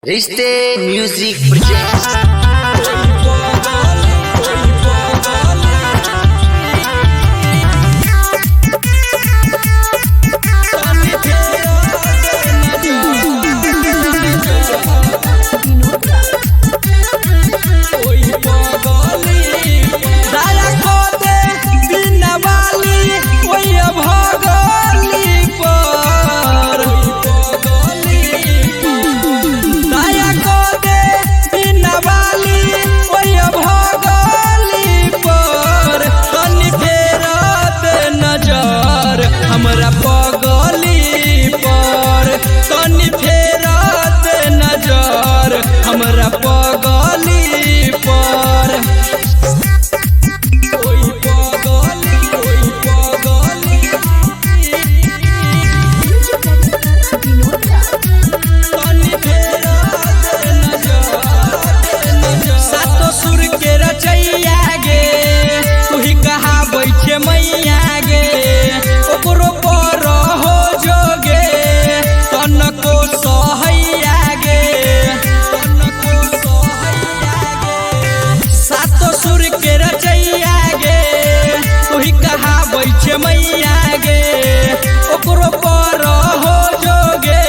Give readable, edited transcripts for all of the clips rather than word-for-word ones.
रिश्ते music project हमरा पगली पर तनी फेरत नजर हमरा पगली पर ओई पगली तनी फेरत नजर सातो सुर के रचैया गे तू ही कहाबै छे मैया गे ओकरो पर हो जोगे तनको सहैया गे सातो सुर के रचैया गे तू ही कहाबै छे मैया गे ओकरो पर हो जोगे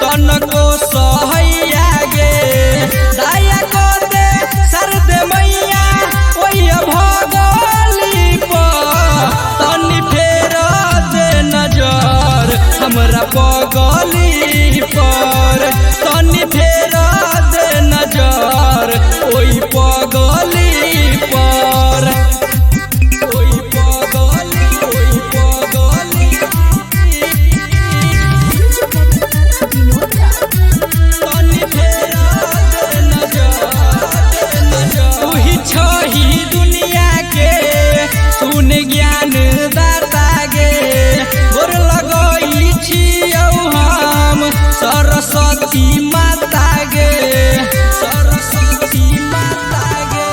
तनको सहैया गे दया कर दे सर दे मैया ओय भगली पर तनी नजर हमरा पगली पर तनी फेरत नजर ओई पगली पर ओई पगली तनी फेरत नजर तू ही छही दुनिया के सुन ज्ञान दाता गे गोर लगई छियौ हम सरस्वती माता गे सरस्वती माता गे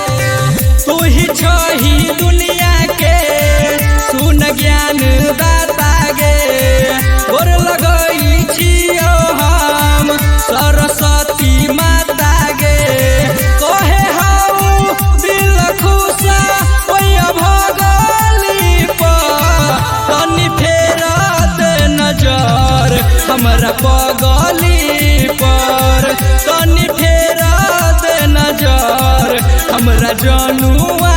तू ही छही दुनिया के सुन ज्ञान दाता गे गोर लगई छियौ हम सरस्वती माता गे कहे हौ दिल खुश ओय भगली पर तनी फेरत नजर हमरा पगली पर तनी फेरत नजर हमरा जनुआ